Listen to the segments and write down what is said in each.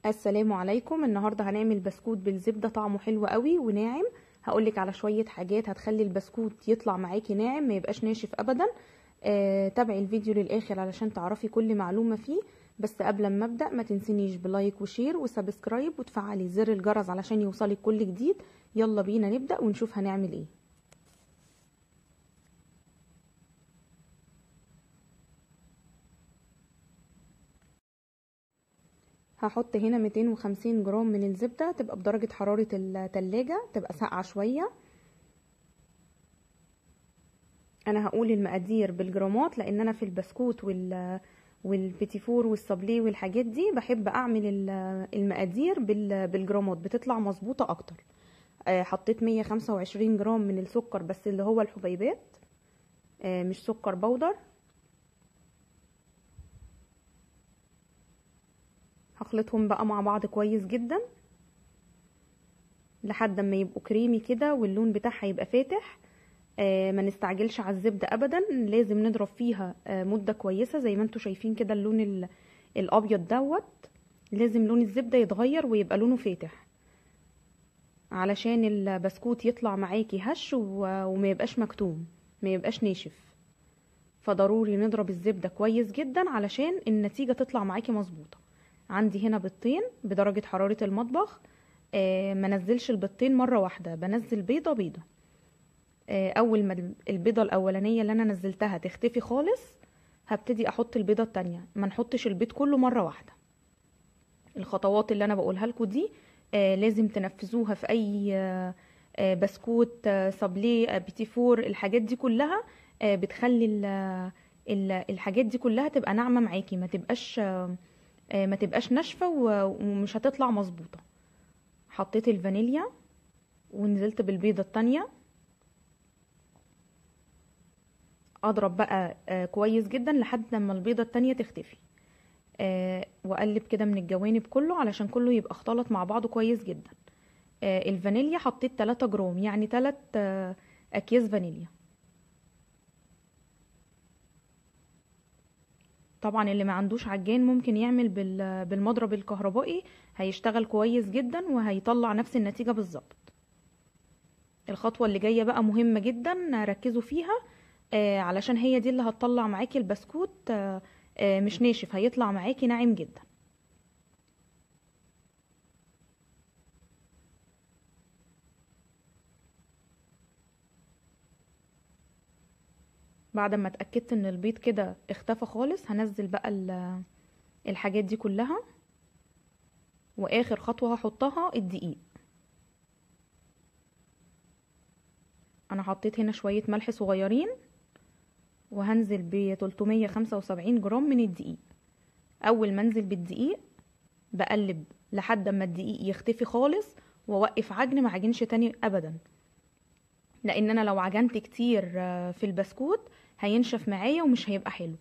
السلام عليكم. النهارده هنعمل بسكوت بالزبده طعمه حلو قوي وناعم. هقولك على شويه حاجات هتخلي البسكوت يطلع معاكي ناعم ما يبقاش ناشف ابدا. تابعي الفيديو للاخر علشان تعرفي كل معلومه فيه. بس قبل ما ابدا ما تنسينيش بلايك وشير وسبسكرايب وتفعلي زر الجرس علشان يوصلك كل جديد. يلا بينا نبدا ونشوف هنعمل ايه. هحط هنا 250 جرام من الزبدة، تبقى بدرجة حرارة التلاجة، تبقى ساقعة شوية. انا هقول المقادير بالجرامات لان انا في البسكوت والبيتيفور والصابليه والحاجات دي بحب اعمل المقادير بالجرامات، بتطلع مظبوطة اكتر. حطيت 125 جرام من السكر بس اللي هو الحبيبات، مش سكر بودر. هخلطهم بقى مع بعض كويس جدا لحد ما يبقوا كريمي كده واللون بتاعها يبقى فاتح. ما نستعجلش على الزبدة ابدا، لازم نضرب فيها مدة كويسة. زي ما انتوا شايفين كده اللون الابيض دوت، لازم لون الزبدة يتغير ويبقى لونه فاتح علشان البسكوت يطلع معاكي هش وما يبقاش مكتوم، ما يبقاش ناشف. فضروري نضرب الزبدة كويس جدا علشان النتيجة تطلع معاكي مظبوطة. عندي هنا بيضتين بدرجة حرارة المطبخ. ما نزلش البيضتين مرة واحدة، بنزل بيضة بيضة. اول ما البيضة الاولانية اللي انا نزلتها تختفي خالص هبتدي احط البيضة التانية. ما نحطش البيض كله مرة واحدة. الخطوات اللي انا بقولها لكم دي لازم تنفذوها في اي بسكوت، صابليه، بيتيفور. الحاجات دي كلها بتخلي الحاجات دي كلها تبقى ناعمة معاكي، ما تبقاش ناشفة ومش هتطلع مظبوطة. حطيت الفانيليا ونزلت بالبيضة التانية. اضرب بقى كويس جدا لحد لما البيضة التانية تختفي. واقلب كده من الجوانب كله علشان كله يبقى اختلط مع بعضه كويس جدا. الفانيليا حطيت 3 جرام، يعني 3 اكياس فانيليا. طبعا اللي ما عندوش عجان ممكن يعمل بالمضرب الكهربائي، هيشتغل كويس جدا وهيطلع نفس النتيجة بالظبط. الخطوة اللي جاية بقى مهمة جدا، ركزوا فيها علشان هي دي اللي هتطلع معاكي البسكوت مش ناشف، هيطلع معاكي ناعم جدا. بعد ما اتأكدت ان البيض كده اختفى خالص هنزل بقى الحاجات دي كلها. واخر خطوة هحطها الدقيق. انا حطيت هنا شوية ملح صغيرين وهنزل ب 375 جرام من الدقيق. اول ما انزل بالدقيق بقلب لحد ما الدقيق يختفي خالص واوقف عجن، ما عجنش تاني ابدا، لان انا لو عجنت كتير في البسكوت هينشف معايا ومش هيبقى حلو.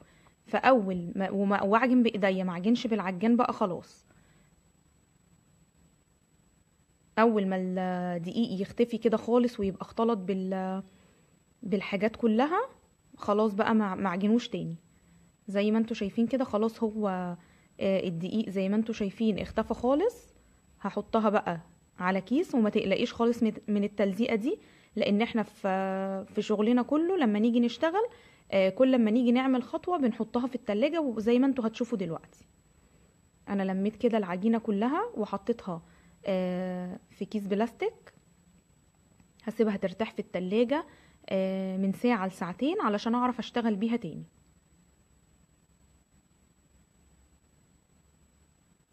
فاول ما واعجن بايديا، ما عجنش بالعجان بقى خلاص. اول ما الدقيق يختفي كده خالص ويبقى اختلط بالحاجات كلها، خلاص بقى ما عجنوش تاني. زي ما انتوا شايفين كده خلاص هو الدقيق زي ما انتوا شايفين اختفى خالص. هحطها بقى على كيس وما تقلقيش خالص من التلزيقه دي، لان احنا في شغلنا كله لما نيجي نشتغل كل لما نيجي نعمل خطوه بنحطها في التلاجة وزي ما انتوا هتشوفوا دلوقتي. انا لميت كده العجينه كلها وحطيتها في كيس بلاستيك. هسيبها ترتاح في التلاجة من ساعة لساعتين علشان اعرف اشتغل بيها تاني.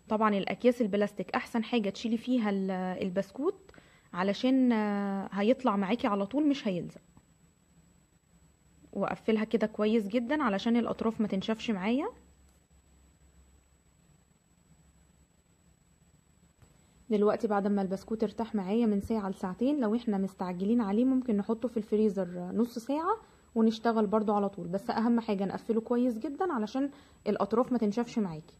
طبعا الاكياس البلاستيك احسن حاجة تشيلي فيها البسكوت علشان هيطلع معاكي على طول مش هيلزق. واقفلها كده كويس جدا علشان الاطراف ما تنشفش معايا. دلوقتي بعد ما البسكوت ارتاح معايا من ساعة لساعتين، لو احنا مستعجلين عليه ممكن نحطه في الفريزر نص ساعة ونشتغل برضو على طول. بس اهم حاجة نقفله كويس جدا علشان الاطراف ما تنشفش معاكي.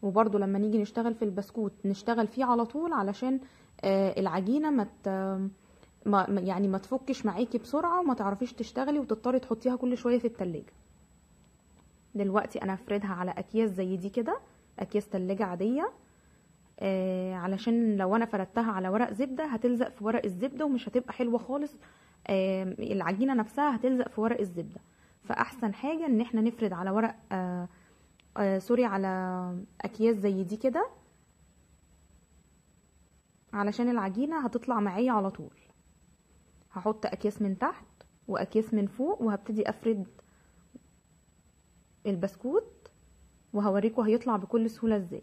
وبرضو لما نيجي نشتغل في البسكوت نشتغل فيه على طول علشان العجينة ما تفكش معاكي بسرعة وما تعرفيش تشتغلي وتضطري تحطيها كل شوية في التلاجة. دلوقتي انا هفردها على اكياس زي دي كده، اكياس تلاجة عادية. علشان لو انا فردتها على ورق زبدة هتلزق في ورق الزبدة ومش هتبقى حلوة خالص. العجينة نفسها هتلزق في ورق الزبدة. فاحسن حاجة ان احنا نفرد على ورق سوري، على اكياس زي دي كده، علشان العجينة هتطلع معايا على طول. هحط اكياس من تحت واكياس من فوق، وهبتدي افرد البسكوت، وهوريكم هيطلع بكل سهولة ازاي.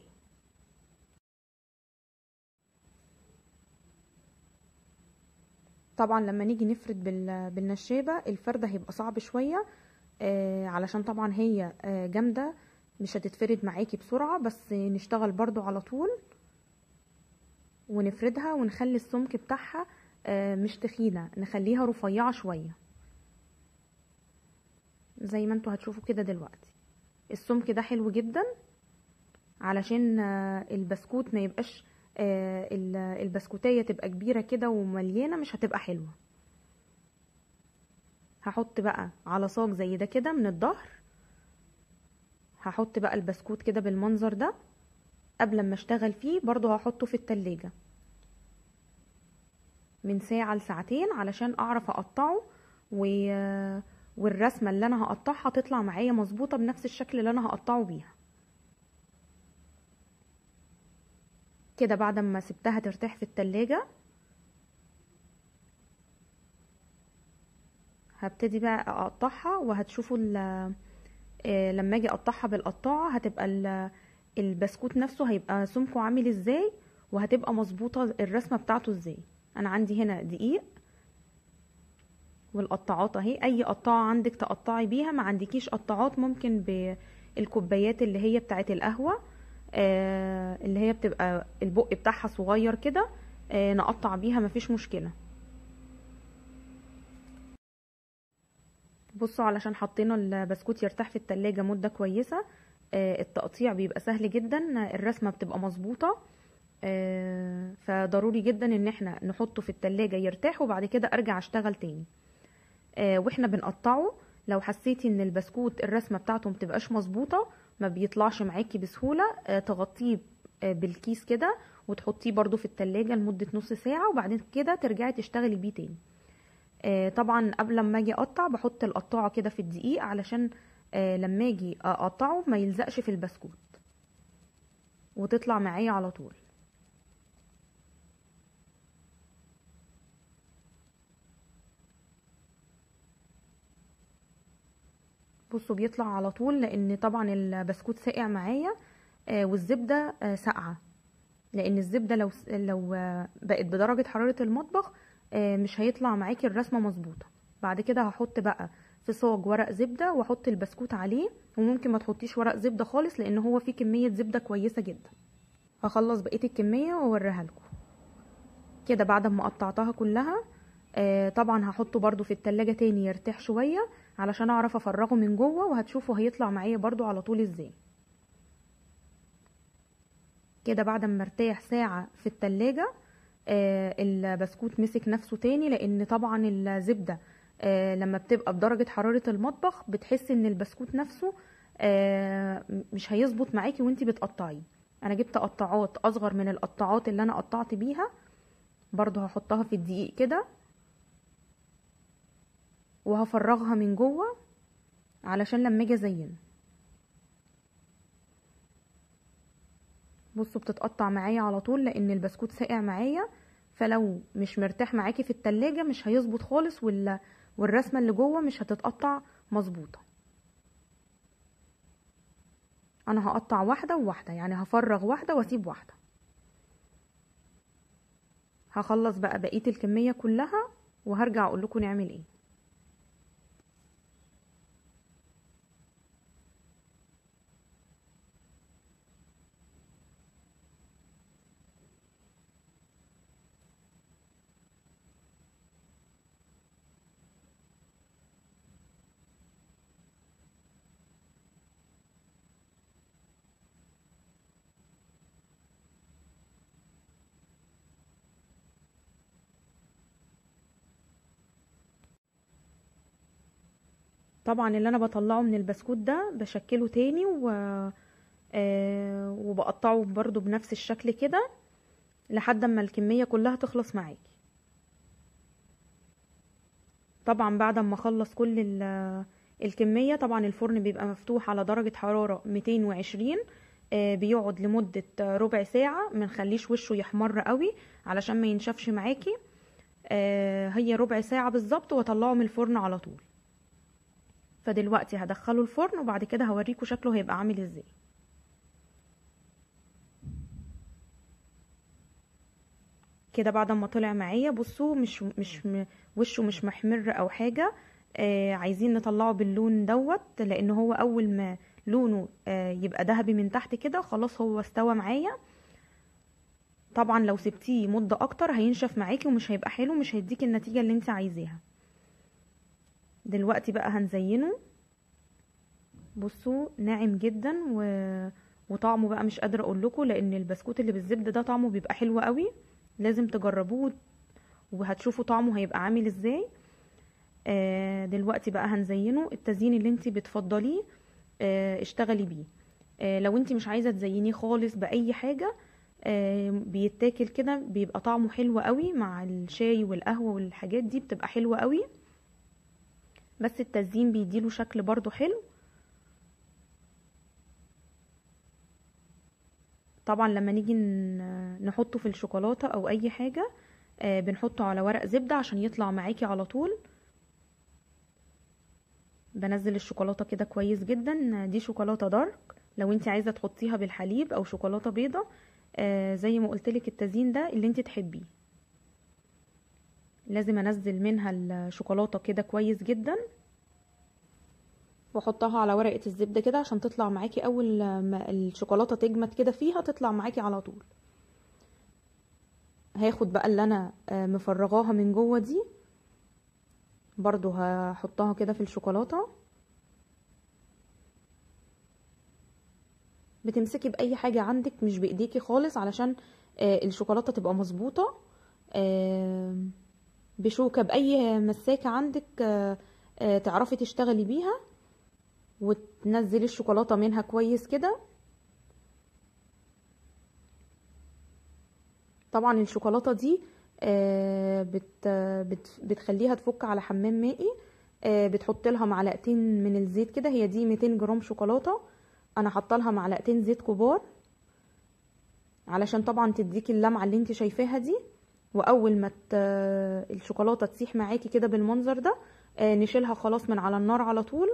طبعا لما نيجي نفرد بالنشابة الفرد هيبقى صعب شوية، علشان طبعا هي جامدة، مش هتتفرد معاكي بسرعة، بس نشتغل برضو على طول ونفردها ونخلي السمك بتاعها مش تخينة، نخليها رفيعة شوية زي ما انتوا هتشوفوا كده دلوقتي. السمك ده حلو جدا علشان البسكوت ما يبقاش البسكوتية تبقى كبيرة كده ومليانة، مش هتبقى حلوة. هحط بقى على صاج زي ده كده من الظهر، هحط بقى البسكوت كده بالمنظر ده. قبل ما اشتغل فيه برضو هحطه في التلاجة من ساعة لساعتين علشان اعرف اقطعه، والرسمة اللي انا هقطعها تطلع معايا مظبوطة بنفس الشكل اللي انا هقطعه بيها كده. بعد ما سبتها ترتاح في التلاجة هبتدي بقى اقطعها، وهتشوفوا لما اجي اقطعها بالقطاعة هتبقى البسكوت نفسه هيبقى سمكه عامل ازاي، وهتبقى مظبوطة الرسمة بتاعته ازاي. انا عندي هنا دقيق والقطاعات اهي، اي قطاعة عندك تقطعي بيها، ما عندكيش قطاعات ممكن بالكوبايات اللي هي بتاعت القهوة، اللي هي بتبقى البق بتاعها صغير كده، نقطع بيها مفيش مشكلة. بصوا علشان حطينا البسكوت يرتاح في التلاجة مدة كويسة، التقطيع بيبقى سهل جدا، الرسمة بتبقى مظبوطة، فضروري جدا ان احنا نحطه في التلاجة يرتاح، وبعد كده ارجع اشتغل تاني. واحنا بنقطعه لو حسيتي ان البسكوت الرسمة بتاعته متبقاش مظبوطة، ما بيطلعش معاكي بسهولة، تغطيه بالكيس كده وتحطيه برضو في التلاجة لمدة نص ساعة، وبعدين كده ترجعي تشتغلي بيه تاني. طبعا قبل ما اجي اقطع بحط القطاعة كده في الدقيق علشان لما اجي اقطعه ما يلزقش في البسكوت وتطلع معايا على طول. بصوا بيطلع على طول، لان طبعا البسكوت ساقع معايا والزبدة ساقعة، لان الزبدة لو بقت بدرجة حرارة المطبخ مش هيطلع معاكي الرسمة مظبوطة. بعد كده هحط بقى في صاج ورق زبدة واحط البسكوت عليه، وممكن ما تحطيش ورق زبدة خالص لان هو فيه كمية زبدة كويسة جدا. هخلص بقية الكمية واوريها لكم كده بعد ما قطعتها كلها. طبعا هحطه برضو في التلاجة تاني يرتاح شوية علشان اعرف افرغه من جوه، وهتشوفوا هيطلع معايا برضو على طول ازاي. كده بعد ما ارتاح ساعة في التلاجة البسكوت مسك نفسه تاني، لان طبعا الزبدة لما بتبقى بدرجة حرارة المطبخ بتحس ان البسكوت نفسه مش هيظبط معاكي وانتي بتقطعيه. انا جبت قطاعات اصغر من القطاعات اللي انا قطعت بيها، برضو هحطها في الدقيق كده وهفرغها من جوه علشان لما اجي ازين. بصوا بتتقطع معايا على طول لان البسكوت ساقع معايا، فلو مش مرتاح معاكي في التلاجة مش هيظبط خالص، والرسمة اللي جوه مش هتتقطع مظبوطة. انا هقطع واحدة وواحدة، يعني هفرغ واحدة واسيب واحدة. هخلص بقى بقية الكمية كلها وهرجع اقول لكم نعمل ايه. طبعا اللي انا بطلعه من البسكوت ده بشكله تاني وبقطعه برضو بنفس الشكل كده لحد ما الكمية كلها تخلص معاكي. طبعا بعد ما اخلص كل الكمية، طبعا الفرن بيبقى مفتوح على درجة حرارة 220. بيقعد لمدة ربع ساعة، منخليش وشه يحمر قوي علشان ما ينشفش معاكي. هي ربع ساعة بالظبط واطلعه من الفرن على طول. فدلوقتي هدخله الفرن وبعد كده هوريكم شكله هيبقى عامل ازاي. كده بعد ما طلع معايا بصوا، وشه مش محمر او حاجة. عايزين نطلعه باللون دوت، لان هو اول ما لونه يبقى ذهبي من تحت كده خلاص هو استوى معايا. طبعا لو سبتيه مدة اكتر هينشف معاكي ومش هيبقى حلو، مش هيديكي النتيجة اللي انت عايزاها. دلوقتي بقى هنزينه. بصوا ناعم جدا وطعمه بقى مش قادرة اقول لكم، لان البسكوت اللي بالزبدة ده طعمه بيبقى حلو قوي. لازم تجربوه وهتشوفوا طعمه هيبقى عامل ازاي. دلوقتي بقى هنزينه. التزيين اللي انت بتفضليه اشتغلي بيه. لو انت مش عايزة تزينيه خالص بأي حاجة، بيتاكل كده بيبقى طعمه حلو قوي مع الشاي والقهوة والحاجات دي، بتبقى حلوة قوي. بس التزيين بيديله شكل برضو حلو. طبعا لما نيجي نحطه في الشوكولاتة او اي حاجة، بنحطه على ورق زبدة عشان يطلع معاكي على طول. بنزل الشوكولاتة كده كويس جدا. دي شوكولاتة دارك، لو انت عايزة تحطيها بالحليب او شوكولاتة بيضة، زي ما قلتلك التزيين ده اللي انت تحبيه. لازم انزل منها الشوكولاتة كده كويس جدا واحطها على ورقة الزبدة كده عشان تطلع معاكي. اول ما الشوكولاتة تجمد كده فيها تطلع معاكي على طول. هاخد بقى اللي انا مفرغاها من جوه دي، برضو هحطها كده في الشوكولاتة. بتمسكي باي حاجة عندك مش بايديكي خالص علشان الشوكولاتة تبقى مظبوطة. بشوكة باي مساكة عندك تعرفي تشتغلي بيها وتنزلي الشوكولاتة منها كويس كده. طبعا الشوكولاتة دي بتخليها تفك على حمام مائي. بتحط لها معلقتين من الزيت كده. هي دي 200 جرام شوكولاتة، انا حاطه لها معلقتين زيت كبار علشان طبعا تديكي اللمعة اللي انت شايفاها دي. واول ما الشوكولاتة تسيح معاكي كده بالمنظر ده، نشيلها خلاص من على النار على طول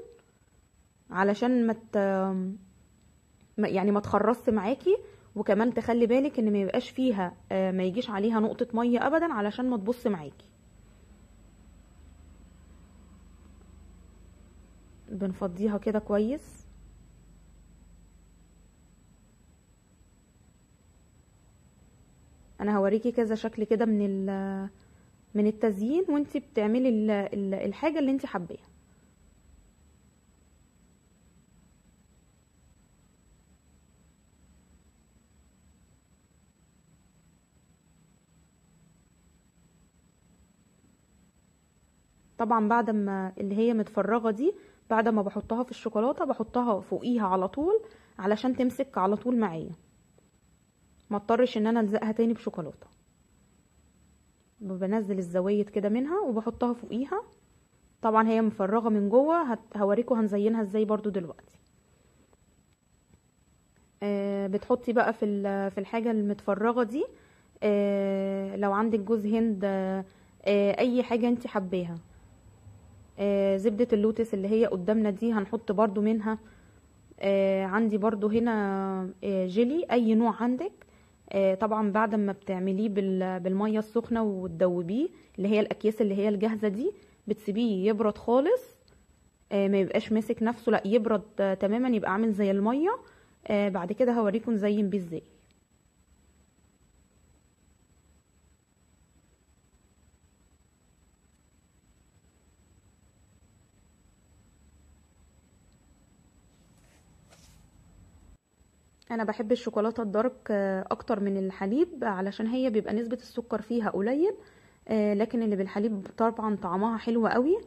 علشان يعني ما تخرصش معاكي. وكمان تخلي بالك ان ما يبقاش فيها ما يجيش عليها نقطة مية ابدا علشان ما تبص معاكي. بنفضيها كده كويس. انا هوريكي كذا شكل كده من التزيين وانتي بتعملي الحاجة اللي انتي حباها. طبعا بعد ما اللي هي متفرغة دي، بعد ما بحطها في الشوكولاتة بحطها فوقيها على طول علشان تمسك على طول معايا، ما اضطرش ان انا الزقها تاني بشوكولاتة. بنزل الزوايد كده منها وبحطها فوقيها. طبعا هي مفرغة من جوه، هوريكم هنزينها ازاي برضو دلوقتي. بتحطي بقى في الحاجة المتفرغة دي، لو عندك جوز هند، اي حاجة انت حباها. زبدة اللوتس اللي هي قدامنا دي هنحط برضو منها. عندي برضو هنا جيلي اي نوع عندك. طبعا بعد ما بتعمليه بالمية السخنة وتدوبيه، اللي هي الاكياس اللي هي الجاهزة دي، بتسيبيه يبرد خالص. ما يبقاش ماسك نفسه، لا يبرد تماما، يبقى عامل زي المية. بعد كده هوريكم نزين بيه ازاي. انا بحب الشوكولاته الدارك اكتر من الحليب علشان هي بيبقى نسبه السكر فيها قليل. لكن اللي بالحليب طبعا طعمها حلو قوي.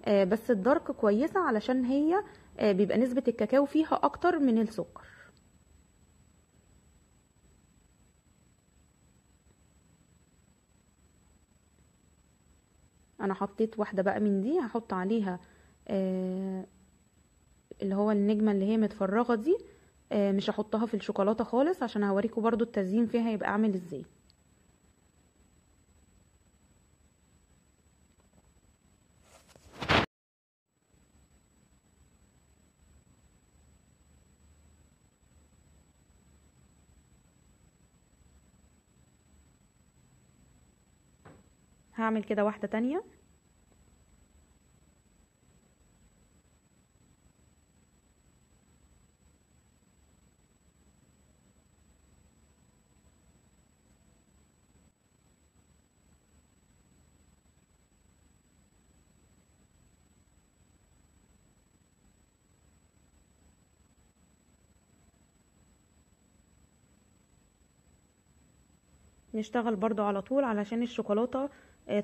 بس الدارك كويسه علشان هي بيبقى نسبه الكاكاو فيها اكتر من السكر. انا حطيت واحده بقى من دي، هحط عليها اللي هو النجمه اللي هي متفرغه دي. مش هحطها في الشوكولاته خالص عشان هوريكم برضو التزيين فيها هيبقى عامل ازاي. هعمل كده واحده تانية. نشتغل برضو على طول علشان الشوكولاتة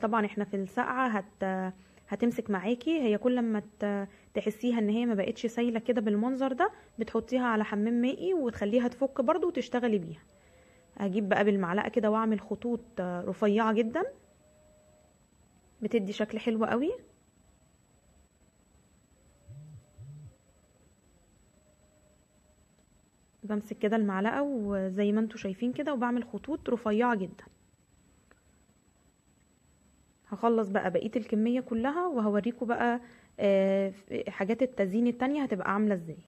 طبعا احنا في السقعة هتمسك معاكي. هي كل ما تحسيها ان هي ما بقتش سايلة كده بالمنظر ده، بتحطيها على حمام مائي وتخليها تفك برضو وتشتغلي بيها. هجيب بقى بالمعلقة كده واعمل خطوط رفيعة جدا، بتدي شكل حلو قوي. بمسك كده المعلقة وزي ما انتوا شايفين كده وبعمل خطوط رفيعة جدا. هخلص بقى بقية الكمية كلها وهوريكم بقى حاجات التزيين التانية هتبقى عاملة ازاي.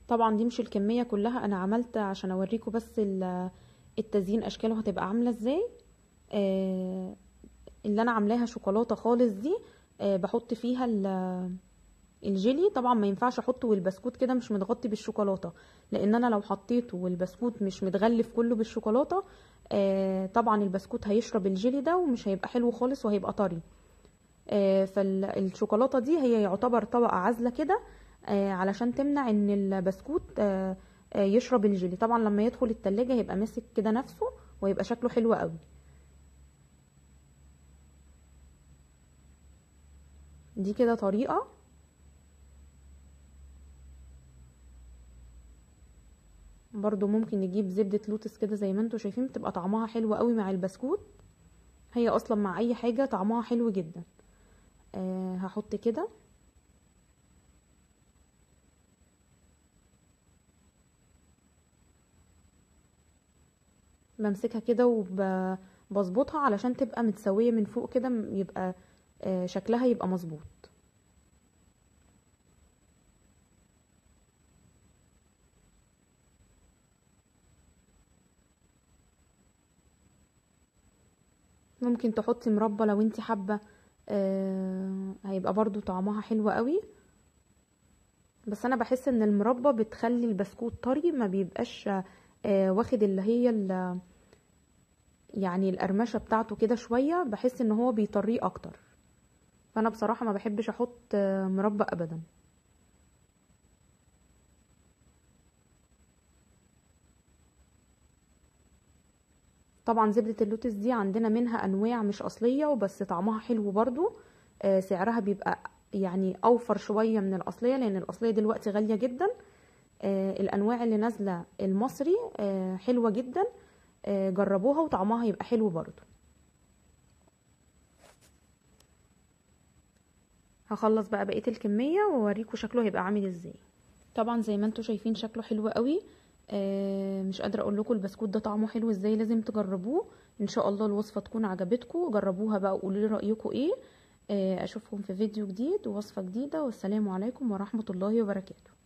طبعا دي مش الكمية كلها، انا عملت عشان اوريكم بس التزيين اشكاله هتبقى عاملة ازاي. اللي انا عاملاها شوكولاتة خالص دي بحط فيها الجيلي. طبعا ما ينفعش احطه والبسكوت كده مش متغطي بالشوكولاتة، لان انا لو حطيته والبسكوت مش متغلف كله بالشوكولاتة طبعا البسكوت هيشرب الجيلي ده ومش هيبقى حلو خالص وهيبقى طري. فالشوكولاتة دي هي يعتبر طبقة عازلة كده علشان تمنع ان البسكوت يشرب الجيلي. طبعا لما يدخل التلاجة هيبقى ماسك كده نفسه ويبقى شكله حلو قوي. دي كده طريقة. برضو ممكن نجيب زبدة لوتس كده زي ما انتوا شايفين، بتبقى طعمها حلو قوي مع البسكوت. هي اصلا مع اي حاجة طعمها حلو جدا. هحط كده. بمسكها كده وبظبطها علشان تبقى متسوية من فوق كده، يبقى شكلها يبقى مظبوط. ممكن تحطي مربى لو انت حابة، هيبقى برضو طعمها حلو قوي. بس انا بحس ان المربى بتخلي البسكوت طري، ما بيبقاش واخد اللي هي يعني القرمشه بتاعته كده شويه، بحس ان هو بيطريه اكتر. فانا بصراحه ما بحبش احط مربى ابدا. طبعا زبدة اللوتس دي عندنا منها انواع مش اصلية وبس طعمها حلو برضو. سعرها بيبقى يعني اوفر شوية من الاصلية، لان الاصلية دلوقتي غالية جدا. الانواع اللي نازلة المصري حلوة جدا. جربوها وطعمها هيبقى حلو برضو. هخلص بقى بقية الكمية واوريكم شكله هيبقى عامل ازاي. طبعا زي ما انتوا شايفين شكله حلو قوي. مش قادره اقول لكم البسكوت ده طعمه حلو ازاي، لازم تجربوه. ان شاء الله الوصفه تكون عجبتكم، جربوها بقى وقولوا لي رايكم ايه. اشوفكم في فيديو جديد ووصفه جديده، والسلام عليكم ورحمه الله وبركاته.